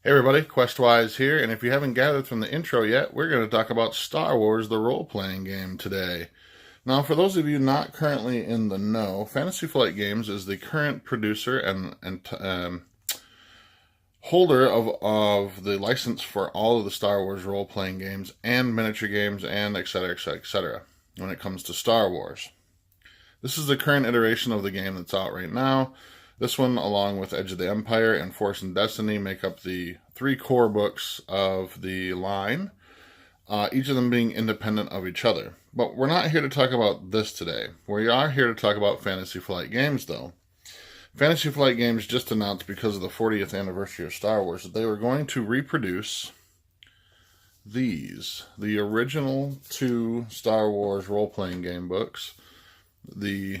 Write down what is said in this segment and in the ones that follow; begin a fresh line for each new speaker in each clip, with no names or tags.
Hey everybody, Questwise here, and if you haven't gathered from the intro yet, we're going to talk about Star Wars, the role-playing game today. Now, for those of you not currently in the know, Fantasy Flight Games is the current producer and holder of the license for all of the Star Wars role-playing games and miniature games and etc., etc., etc. when it comes to Star Wars. This is the current iteration of the game that's out right now. This one, along with Edge of the Empire and Force and Destiny, make up the three core books of the line, each of them being independent of each other. But we're not here to talk about this today. We are here to talk about Fantasy Flight Games, though. Fantasy Flight Games just announced, because of the 40th anniversary of Star Wars, that they were going to reproduce the original two Star Wars role-playing game books, the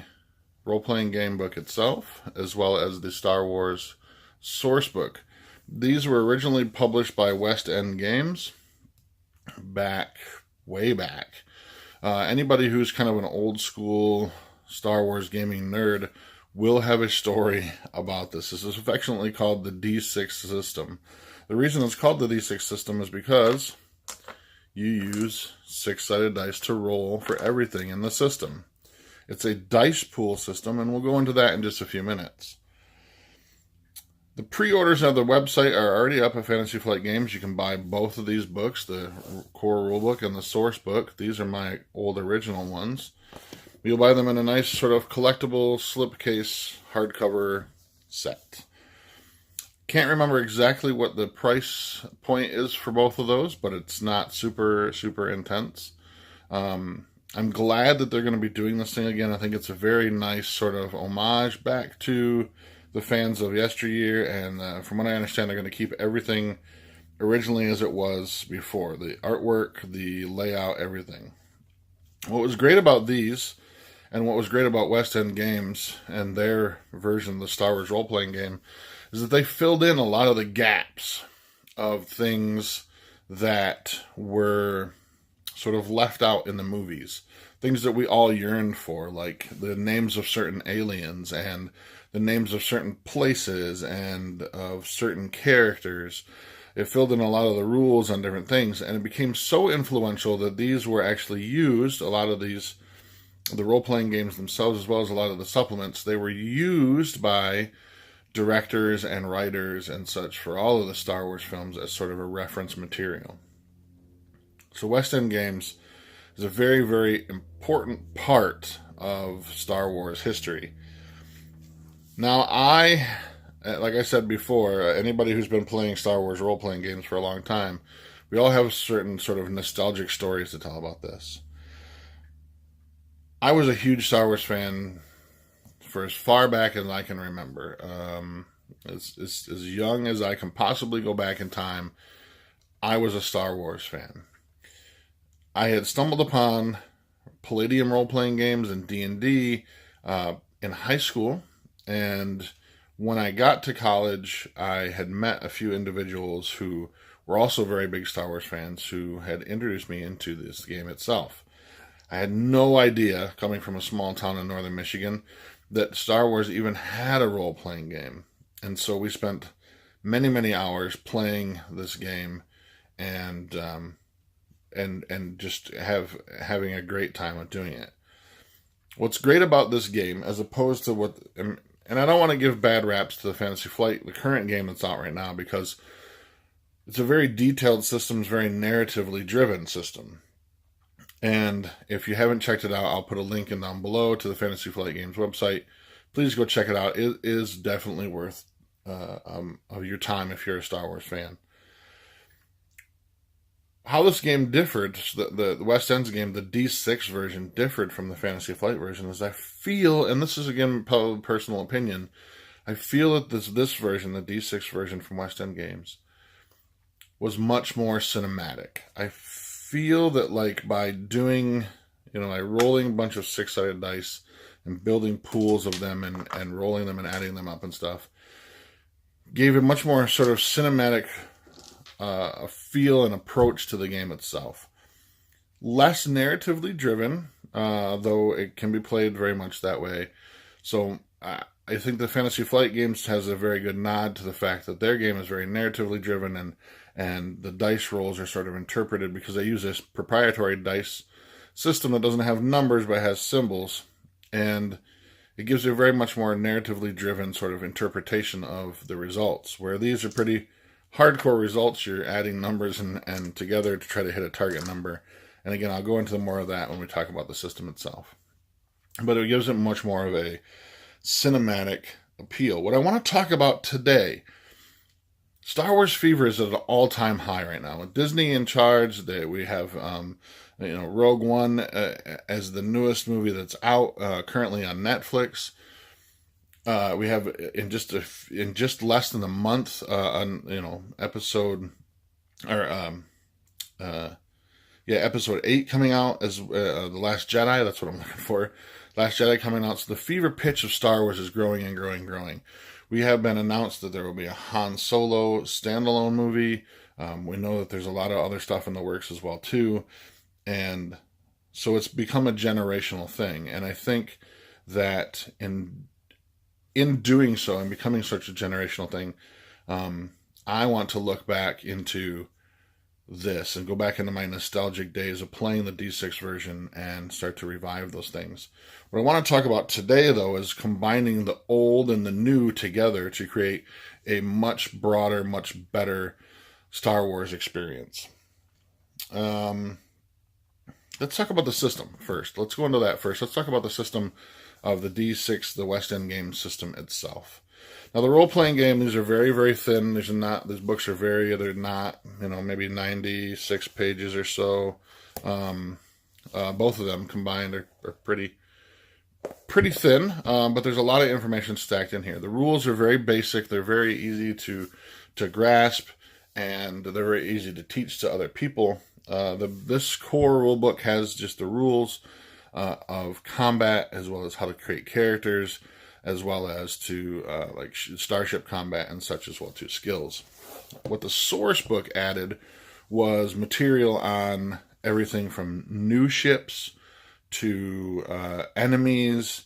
role-playing game book itself, as well as the Star Wars source book. These were originally published by Outlawdnd Games way back. Anybody who's kind of an old school Star Wars gaming nerd will have a story about this. This is affectionately called the D6 system. The reason it's called the D6 system is because you use six-sided dice to roll for everything in the system. It's a dice pool system, and we'll go into that in just a few minutes. The pre-orders on the website are already up at Fantasy Flight Games. You can buy both of these books, the core rulebook and the source book. These are my old original ones. You'll buy them in a nice sort of collectible slipcase hardcover set. Can't remember exactly what the price point is for both of those, but it's not super intense. I'm glad that they're going to be doing this thing again. I think it's a very nice sort of homage back to the fans of yesteryear, and from what I understand, they're going to keep everything originally as it was before. The artwork, the layout, everything. What was great about these, and what was great about Outlawdnd Games and their version of the Star Wars role-playing game, is that they filled in a lot of the gaps of things that were sort of left out in the movies. Things that we all yearned for, like the names of certain aliens and the names of certain places and of certain characters. It filled in a lot of the rules on different things, and it became so influential that these were actually used, a lot of these, the role-playing games themselves, as well as a lot of the supplements, they were used by directors and writers and such for all of the Star Wars films as sort of a reference material. So Outlawdnd Games is a very, very important part of Star Wars history. Now, like I said before, anybody who's been playing Star Wars role-playing games for a long time, we all have certain sort of nostalgic stories to tell about this. I was a huge Star Wars fan for as far back as I can remember. As young as I can possibly go back in time, I was a Star Wars fan. I had stumbled upon Palladium role-playing games and D&D in high school, and when I got to college, I had met a few individuals who were also very big Star Wars fans who had introduced me into this game itself. I had no idea, coming from a small town in northern Michigan, that Star Wars even had a role-playing game. And so we spent many, many hours playing this game and just having a great time with doing it. What's great about this game, as opposed to what, and I don't want to give bad raps to the Fantasy Flight, the current game that's out right now, because it's a very detailed system, it's a very narratively driven system. And if you haven't checked it out, I'll put a link in down below to the Fantasy Flight Games website. Please go check it out. It is definitely worth of your time if you're a Star Wars fan. How this game differed, the Outlawdnd's game, the D6 version, differed from the Fantasy Flight version, is I feel, and this is again personal opinion, I feel that this version, the D6 version from Outlawdnd Games, was much more cinematic. I feel that, like, by doing, like rolling a bunch of six-sided dice and building pools of them and rolling them and adding them up and stuff, gave a much more sort of cinematic a feel and approach to the game itself. Less narratively driven, though it can be played very much that way. So I think the Fantasy Flight Games has a very good nod to the fact that their game is very narratively driven, and the dice rolls are sort of interpreted because they use this proprietary dice system that doesn't have numbers but has symbols, and it gives you a very much more narratively driven sort of interpretation of the results, where these are pretty hardcore results. You're adding numbers and together to try to hit a target number. And again, I'll go into more of that when we talk about the system itself. But it gives it much more of a cinematic appeal. What I want to talk about today, Star Wars fever is at an all-time high right now. With Disney in charge, we have Rogue One as the newest movie that's out currently on Netflix. We have in just less than a month episode episode 8 coming out as The Last Jedi. That's what I'm looking for. Last Jedi coming out. So the fever pitch of Star Wars is growing and growing and growing. We have been announced that there will be a Han Solo standalone movie. We know that there's a lot of other stuff in the works as well too. And so it's become a generational thing. And I think that in doing so and becoming such a generational thing, I want to look back into this and go back into my nostalgic days of playing the D6 version and start to revive those things. What I want to talk about today, though, is combining the old and the new together to create a much broader, much better Star Wars experience. Let's talk about the system first. Let's go into that first. Let's talk about the system of the D6, the West End game system itself. Now, the role-playing game, these are very, very thin. These books are they're not, maybe 96 pages or so. Both of them combined are pretty thin, but there's a lot of information stacked in here. The rules are very basic. They're very easy to grasp, and they're very easy to teach to other people. This core rule book has just the rules of combat, as well as how to create characters, as well as to like starship combat and such as well too, skills. What the source book added was material on everything from new ships to enemies,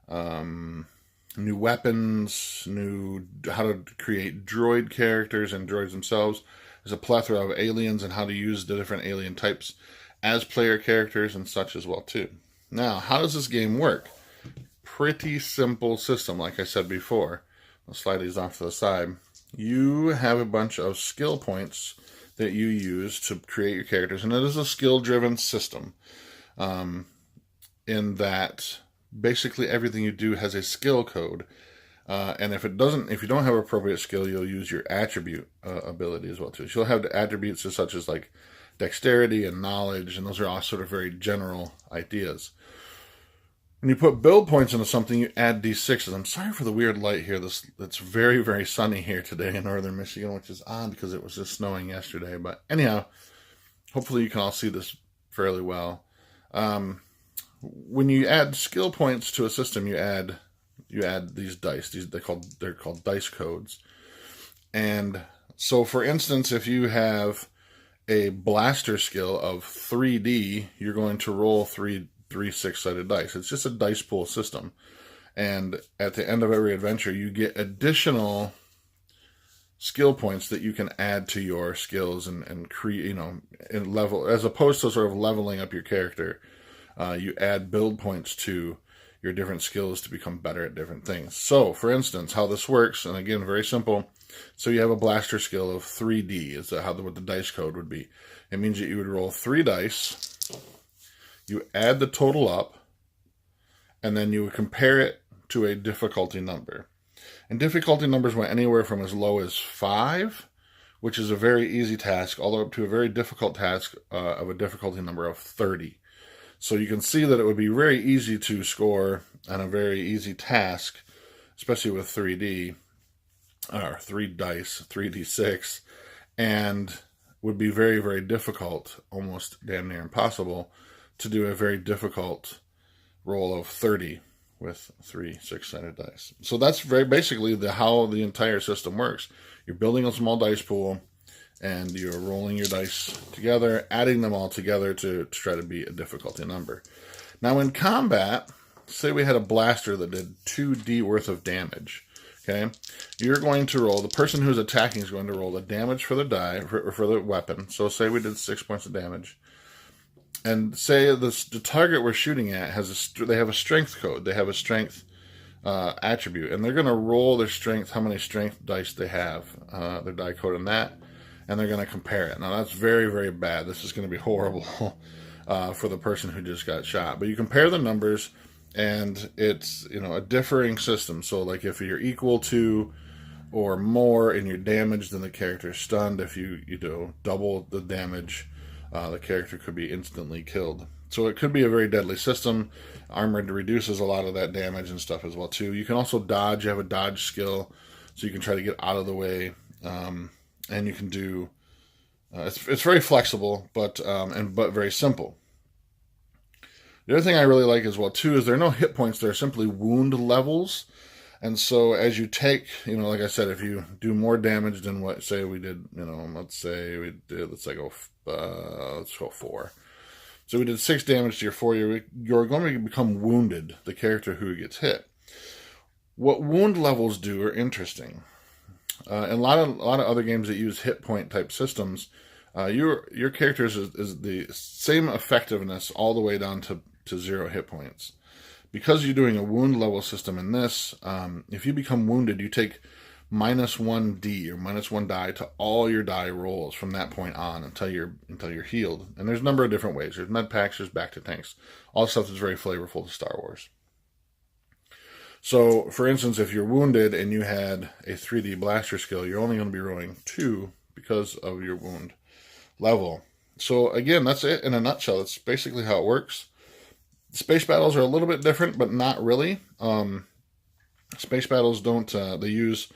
new weapons, how to create droid characters and droids themselves. There's a plethora of aliens and how to use the different alien types as player characters and such as well too. Now, how does this game work? Pretty simple system, like I said before. I'll slide these off to the side. You have a bunch of skill points that you use to create your characters, and it is a skill-driven system. In that basically everything you do has a skill code, and if you don't have appropriate skill, you'll use your attribute ability as well too. So you'll have attributes such as like dexterity and knowledge, and those are all sort of very general ideas. When you put build points into something, you add D6s. I'm sorry for the weird light here. It's very, very sunny here today in northern Michigan, which is odd because it was just snowing yesterday. But anyhow, hopefully you can all see this fairly well. When you add skill points to a system, you add these dice. They're called dice codes. And so, for instance, if you have a blaster skill of 3D, you're going to roll three 6-sided dice. It's just a dice pool system. And at the end of every adventure, you get additional skill points that you can add to your skills and create, and level, as opposed to sort of leveling up your character. You add build points to your different skills to become better at different things. So, for instance, how this works, and again, very simple. So you have a blaster skill of 3D, is what the dice code would be. It means that you would roll 3 dice, you add the total up, and then you would compare it to a difficulty number. And difficulty numbers went anywhere from as low as 5, which is a very easy task, all the way up to a very difficult task of a difficulty number of 30. So you can see that it would be very easy to score on a very easy task, especially with 3D, or 3 dice, 3d6, and would be very, very difficult, almost damn near impossible, to do a very difficult roll of 30 with 3 6-sided dice. So that's very basically how the entire system works. You're building a small dice pool, and you're rolling your dice together, adding them all together to try to beat a difficulty number. Now in combat, say we had a blaster that did 2d worth of damage. Okay, you're going to roll, the person who's attacking is going to roll the damage for the die, for the weapon. So say we did 6 points of damage. And say the target we're shooting at they have a strength code. They have a strength attribute. And they're going to roll their strength, how many strength dice they have, their die code in that. And they're going to compare it. Now that's very, very bad. This is going to be horrible for the person who just got shot. But you compare the numbers, and it's, you know, a differing system. So like if you're equal to or more in your damage, then the character is stunned. If you do double the damage, the character could be instantly killed. So it could be a very deadly system. Armored reduces a lot of that damage and stuff as well too. You can also dodge. You have a dodge skill, so you can try to get out of the way. And you can do. It's very flexible, but very simple. The other thing I really like as well, too, is there are no hit points. There are simply wound levels. And so as you take, you know, like I said, if you do more damage than what, say we did, you know, let's go 4. So we did 6 damage to your 4. You're going to become wounded, the character who gets hit. What wound levels do are interesting. In a lot of other games that use hit point type systems, your character's is the same effectiveness all the way down to 0 hit points. Because you're doing a wound level system in this, if you become wounded, you take -1d or -1 die to all your die rolls from that point on until you're healed. And there's a number of different ways. There's med packs, there's back to tanks, all stuff that's very flavorful to Star Wars. So, for instance, if you're wounded and you had a 3D blaster skill, you're only going to be rolling 2 because of your wound level. So, again, that's it in a nutshell. That's basically how it works. Space battles are a little bit different, but not really. Space battles don't, they use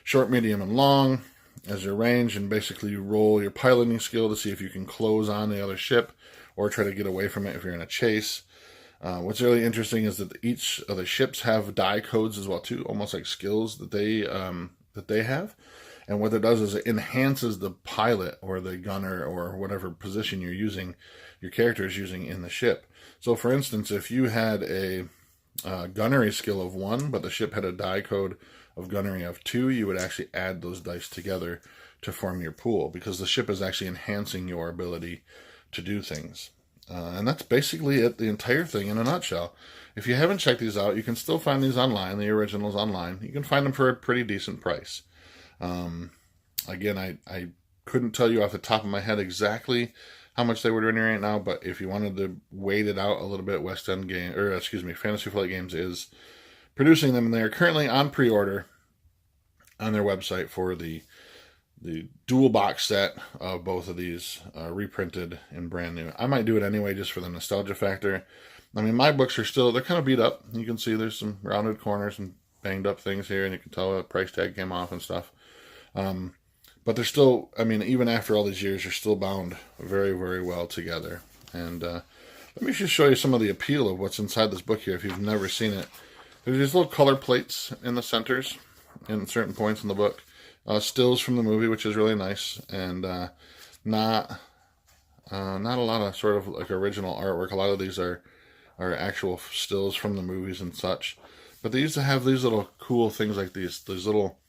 short, medium, and long as your range, and basically you roll your piloting skill to see if you can close on the other ship or try to get away from it if you're in a chase. What's really interesting is that each of the ships have die codes as well too, almost like skills that they have. And what it does is it enhances the pilot or the gunner or whatever position your character is using in the ship. So, for instance, if you had a gunnery skill of 1, but the ship had a die code of gunnery of 2, you would actually add those dice together to form your pool, because the ship is actually enhancing your ability to do things. And that's basically it, the entire thing in a nutshell. If you haven't checked these out, you can still find these online, the originals online. You can find them for a pretty decent price. Again, I couldn't tell you off the top of my head exactly how much they were doing right now, but if you wanted to wait it out a little bit, Fantasy Flight Games is producing them, and they are currently on pre-order on their website for the dual box set of both of these, reprinted and brand new. I might do it anyway just for the nostalgia factor. I mean, my books they're kind of beat up. You can see there's some rounded corners and banged up things here, and you can tell the price tag came off and stuff. But they're still, I mean, even after all these years, they're still bound very, very well together. And let me just show you some of the appeal of what's inside this book here if you've never seen it. There's these little color plates in the centers in certain points in the book. Stills from the movie, which is really nice, and not a lot of sort of like original artwork. A lot of these are actual stills from the movies and such. But they used to have these little cool things like these little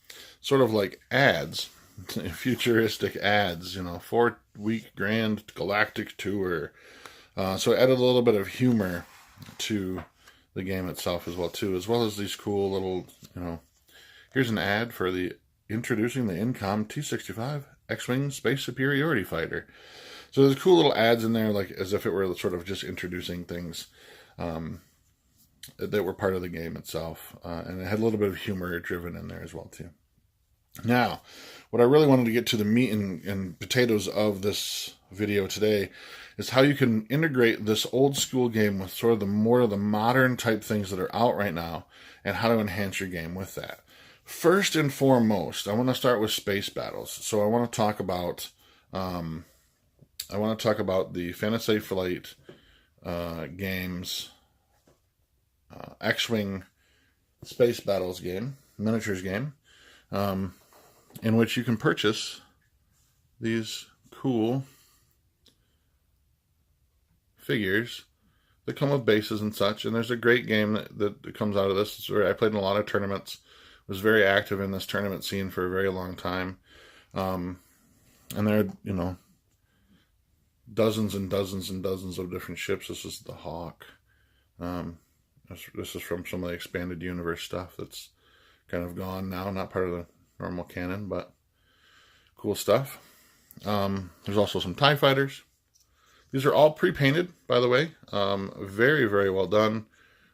sort of like ads, futuristic ads, 4-week grand galactic tour. So it added a little bit of humor to the game itself as well as these cool little, here's an ad for introducing the Incom T-65 X-Wing Space Superiority Fighter. So there's cool little ads in there, like as if it were sort of just introducing things that were part of the game itself. And it had a little bit of humor driven in there as well too. Now, what I really wanted to get to the meat and potatoes of this video today is how you can integrate this old school game with sort of the more of the modern type things that are out right now, and how to enhance your game with that. First and foremost, I want to start with space battles. So I want to talk about the Fantasy Flight Games X-Wing Space Battles game, miniatures game, in which you can purchase these cool figures that come with bases and such. And there's a great game that comes out of this. It's where I played in a lot of tournaments. Was very active in this tournament scene for a very long time. And there are, dozens and dozens and dozens of different ships. This is the Hawk. This is from some of the expanded universe stuff that's kind of gone now, not part of the normal canon, but cool stuff. There's also some TIE fighters. These are all pre-painted, by the way. Very, very well done.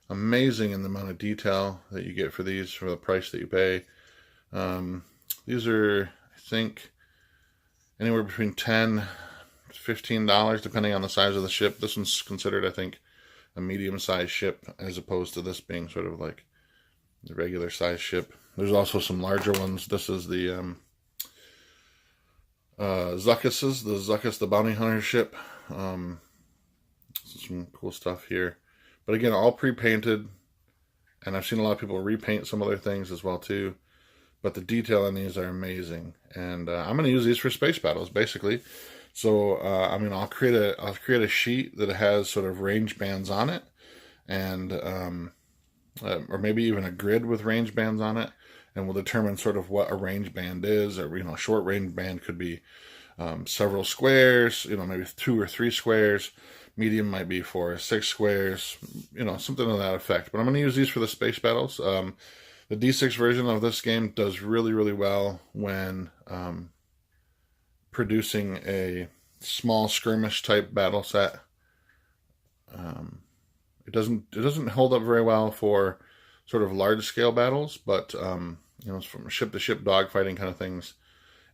Amazing in the amount of detail that you get for these for the price that you pay. These are, I think, anywhere between $10 to $15, depending on the size of the ship. This one's considered, I think, a medium-sized ship, as opposed to this being sort of like the regular-sized ship. There's also some larger ones. This is the Zuckuss, the bounty hunter ship. Some cool stuff here. But again, all pre-painted. And I've seen a lot of people repaint some other things as well, too. But the detail on these are amazing. And I'm going to use these for space battles, basically. So, I'll create a sheet that has sort of range bands on it, and or maybe even a grid with range bands on it, and we'll determine sort of what a range band is. Or a short range band could be several squares, maybe 2 or 3 squares. Medium might be 4 or 6 squares, something to that effect. But I'm going to use these for the space battles. The D6 version of this game does really, really well when producing a small skirmish type battle set. It doesn't hold up very well for sort of large scale battles, but from ship to ship dogfighting kind of things,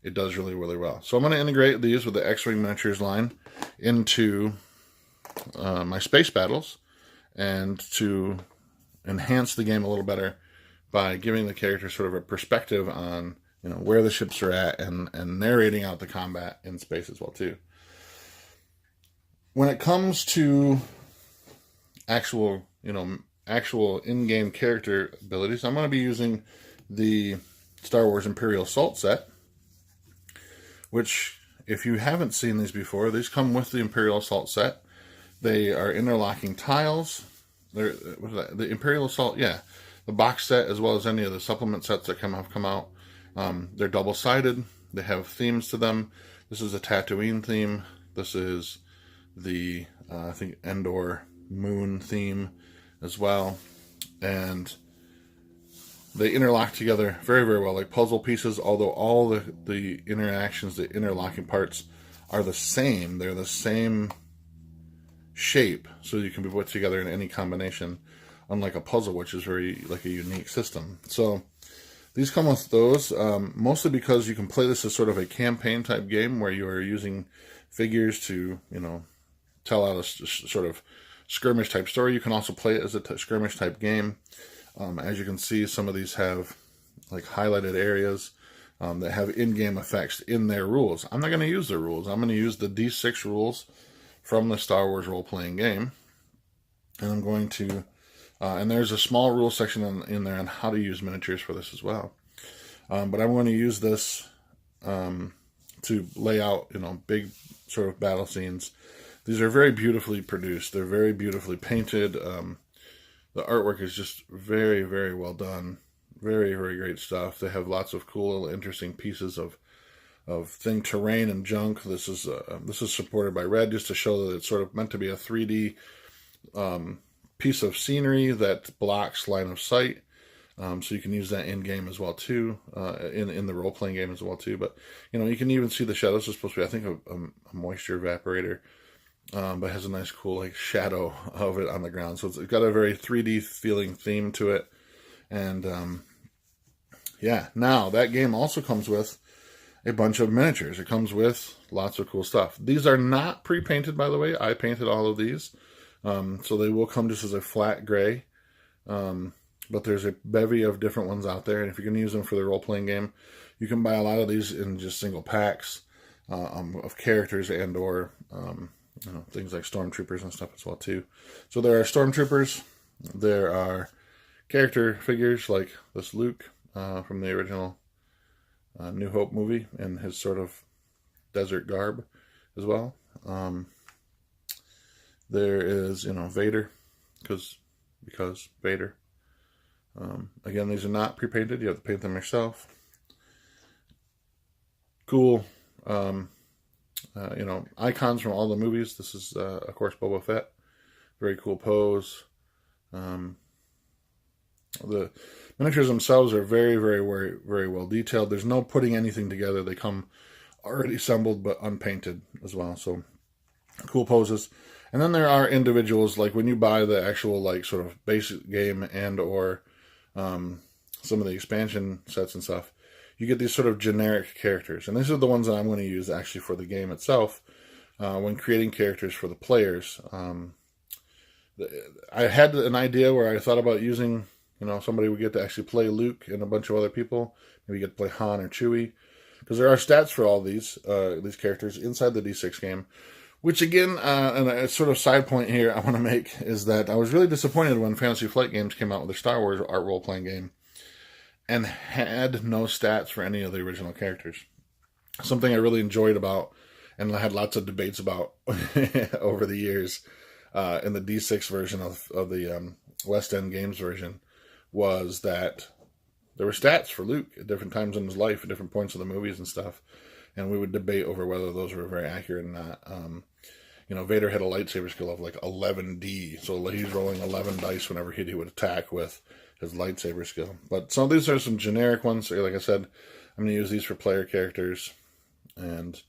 it does really, really well. So I'm going to integrate these with the X-Wing miniatures line into my space battles, and to enhance the game a little better by giving the character sort of a perspective on where the ships are at, and narrating out the combat in space as well too. When it comes to actual in-game character abilities, I'm going to be using the Star Wars Imperial Assault set, which, if you haven't seen these before, these come with the Imperial Assault set. They are interlocking tiles. They're the Imperial Assault, the box set, as well as any of the supplement sets that have come out. They're double-sided. They have themes to them. This is a Tatooine theme. This is the, I think, Endor moon theme as well. And they interlock together very, very well, like puzzle pieces, although all the interactions, the interlocking parts, are the same. They're the same shape, so you can be put together in any combination, unlike a puzzle, which is very like a unique system. So these come with those, mostly because you can play this as sort of a campaign type game where you are using figures to, tell out a sort of skirmish type story. You can also play it as a skirmish type game. As you can see, some of these have like highlighted areas that have in-game effects in their rules. I'm not going to use their rules. I'm going to use the D6 rules from the Star Wars role-playing game. And I'm going to, and there's a small rule section in there on how to use miniatures for this as well. But I'm going to use this to lay out, big sort of battle scenes. These are very beautifully produced. They're very beautifully painted. The artwork is just very, very well done. Very, very great stuff. They have lots of cool, interesting pieces of terrain and junk. This is supported by red, just to show that it's sort of meant to be a 3D piece of scenery that blocks line of sight. So you can use that in game as well too, in the role playing game as well too. But you can even see the shadows. It's supposed to be, I think, a moisture evaporator. But has a nice cool like shadow of it on the ground. So it's got a very 3D feeling theme to it. And now that game also comes with a bunch of miniatures. It comes with lots of cool stuff. These are not pre-painted, by the way. I painted all of these. So they will come just as a flat gray. But there's a bevy of different ones out there. And if you're going to use them for the role-playing game, you can buy a lot of these in just single packs of characters and or things like stormtroopers and stuff as well too. So there are stormtroopers. There are character figures like this Luke from the original New Hope movie and his sort of desert garb as well. There is, Vader, because Vader. Again, these are not pre-painted. You have to paint them yourself. Cool, icons from all the movies. This is, of course, Boba Fett. Very cool pose. The miniatures themselves are very, very, very, very well detailed. There's no putting anything together. They come already assembled but unpainted as well. So cool poses. And then there are individuals, like when you buy the actual like sort of basic game and or some of the expansion sets and stuff, you get these sort of generic characters. And these are the ones that I'm going to use actually for the game itself when creating characters for the players. I had an idea where I thought about using, somebody would get to actually play Luke and a bunch of other people. Maybe you get to play Han or Chewie. Because there are stats for all these characters inside the D6 game. Which again, and a sort of side point here I want to make is that I was really disappointed when Fantasy Flight Games came out with their Star Wars art role-playing game and had no stats for any of the original characters. Something I really enjoyed about and I had lots of debates about over the years in the D6 version of the West End Games version was that there were stats for Luke at different times in his life, at different points of the movies and stuff. And we would debate over whether those were very accurate or not. Vader had a lightsaber skill of like 11D. So he's rolling 11 dice whenever he would attack with his lightsaber skill. But some of these are some generic ones. Like I said, I'm going to use these for player characters. And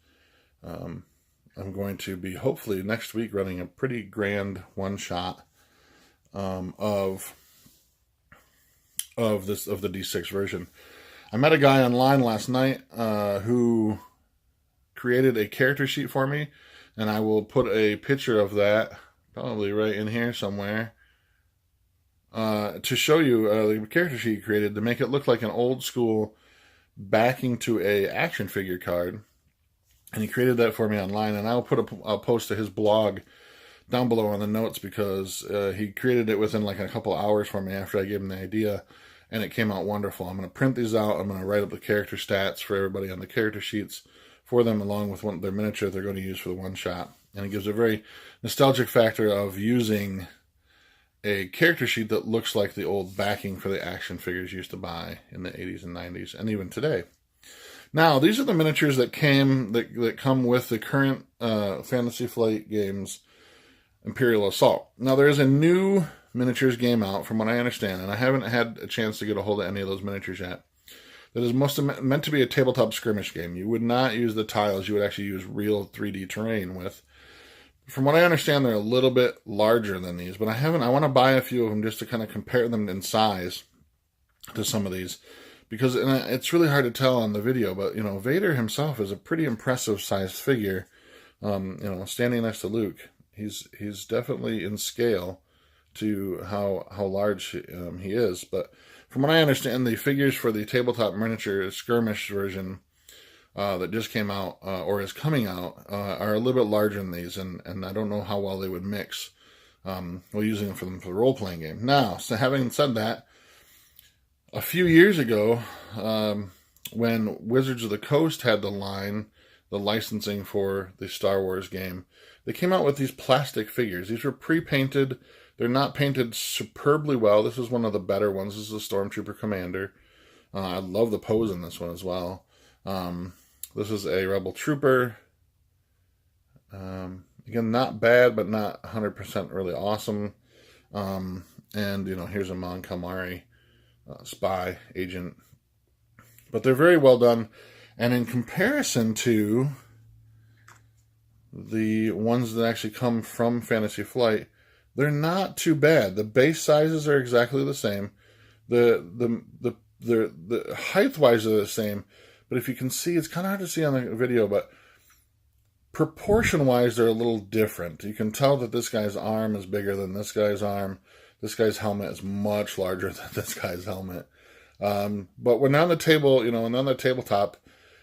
I'm going to be hopefully next week running a pretty grand one-shot of the D6 version. I met a guy online last night who created a character sheet for me, and I will put a picture of that probably right in here somewhere to show you the character sheet he created to make it look like an old school backing to a action figure card. And he created that for me online, and I'll put a post to his blog down below on the notes because he created it within like a couple hours for me after I gave him the idea, and it came out wonderful. I'm going to print these out. I'm going to write up the character stats for everybody on the character sheets for them, along with their miniature they're going to use for the one-shot. And it gives a very nostalgic factor of using a character sheet that looks like the old backing for the action figures you used to buy in the 80s and 90s, and even today. Now, these are the miniatures that come with the current Fantasy Flight Games Imperial Assault. Now, there is a new miniatures game out, from what I understand, and I haven't had a chance to get a hold of any of those miniatures yet, that is meant to be a tabletop skirmish game. You would not use the tiles. You would actually use real 3D terrain with. From what I understand, they're a little bit larger than these, but I want to buy a few of them just to kind of compare them in size to some of these. Because it's really hard to tell on the video, but, Vader himself is a pretty impressive sized figure. Standing next to Luke, he's definitely in scale to how large he is. But from what I understand, the figures for the tabletop miniature skirmish version that just came out, or is coming out, are a little bit larger than these, and I don't know how well they would mix while using them for the role-playing game. Now, so having said that, a few years ago, when Wizards of the Coast had the licensing for the Star Wars game, they came out with these plastic figures. These were pre-painted. They're not painted superbly well. This is one of the better ones. This is a Stormtrooper Commander. I love the pose in this one as well. This is a Rebel Trooper. Again, not bad, but not 100% really awesome. And, here's a Mon Calamari spy agent. But they're very well done. And in comparison to the ones that actually come from Fantasy Flight, they're not too bad. The base sizes are exactly the same. The height-wise are the same. But if you can see, it's kind of hard to see on the video, but proportion-wise, they're a little different. You can tell that this guy's arm is bigger than this guy's arm. This guy's helmet is much larger than this guy's helmet. But when on the table, when on the tabletop,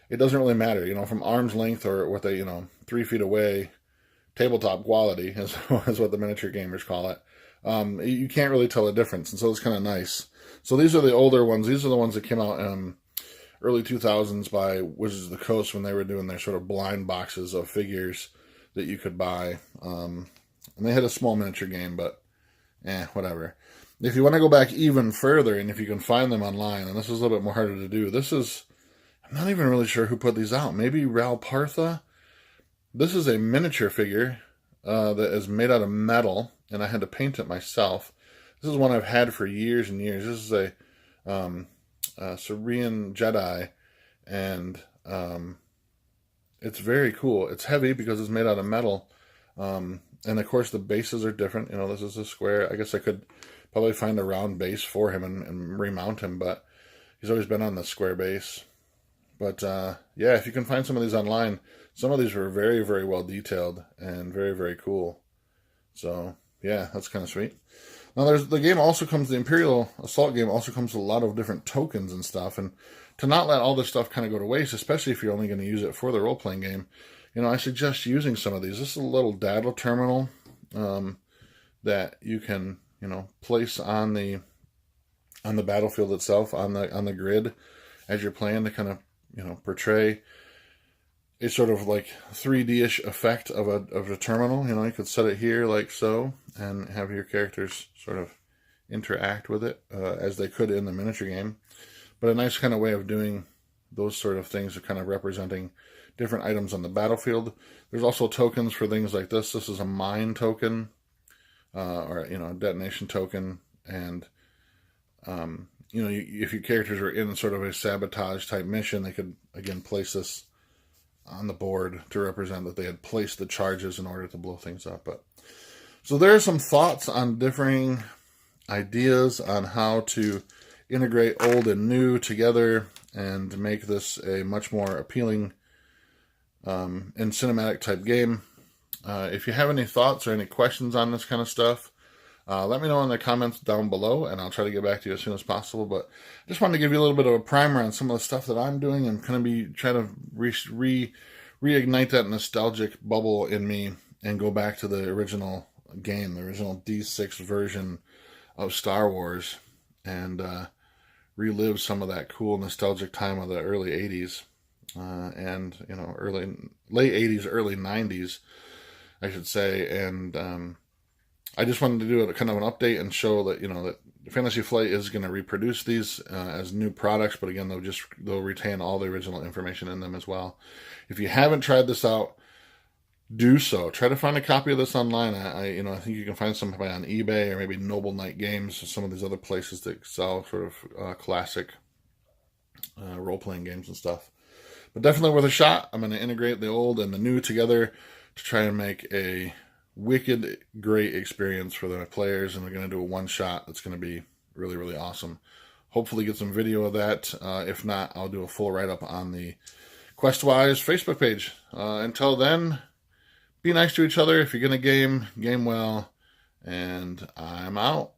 it doesn't really matter. From arm's length or what they, 3 feet away, tabletop quality is what the miniature gamers call it. You can't really tell the difference, and so it's kind of nice. So these are the older ones. These are the ones that came out early 2000s by Wizards of the Coast when they were doing their sort of blind boxes of figures that you could buy. And they had a small miniature game, but whatever. If you want to go back even further, and if you can find them online, and this is a little bit more harder to do, I'm not even really sure who put these out. Maybe Ral Partha? This is a miniature figure that is made out of metal, and I had to paint it myself. This is one I've had for years and years. This is a Syrian Jedi, and it's very cool. It's heavy because it's made out of metal, and of course the bases are different. This is a square. I guess I could probably find a round base for him and remount him, but he's always been on the square base. But yeah, if you can find some of these online, some of these were very, very well detailed and very, very cool. So yeah, that's kind of sweet. Now the game also comes, the Imperial Assault game also comes with a lot of different tokens and stuff. And to not let all this stuff kind of go to waste, especially if you're only going to use it for the role-playing game, I suggest using some of these. This is a little data terminal that you can, place on the battlefield itself, on the grid as you're playing, to kind of, portray a sort of like 3D-ish effect of a terminal. You could set it here like so, and have your characters sort of interact with it as they could in the miniature game. But a nice kind of way of doing those sort of things, are kind of representing different items on the battlefield. There's also tokens for things like this. This is a mine token, or a detonation token, and if your characters are in sort of a sabotage type mission, they could again place this on the board to represent that they had placed the charges in order to blow things up. But so there are some thoughts on differing ideas on how to integrate old and new together and make this a much more appealing and cinematic type game. If you have any thoughts or any questions on this kind of stuff, let me know in the comments down below, and I'll try to get back to you as soon as possible. But I just wanted to give you a little bit of a primer on some of the stuff that I'm doing, and kind of be trying to reignite that nostalgic bubble in me and go back to the original game, the original D6 version of Star Wars, and relive some of that cool nostalgic time of the early 80s, and late 80s, early 90s, I should say. And I just wanted to do a kind of an update and show that that Fantasy Flight is going to reproduce these as new products, but again they'll retain all the original information in them as well. If you haven't tried this out, do so. Try to find a copy of this online. I think you can find some on eBay or maybe Noble Knight Games or some of these other places that sell sort of classic role-playing games and stuff. But definitely worth a shot. I'm going to integrate the old and the new together to try and make a wicked great experience for the players, and we're going to do a one-shot that's going to be really, really awesome. Hopefully get some video of that. If not, I'll do a full write-up on the Questwise Facebook page. Until then, be nice to each other. If you're going to game well, and I'm out.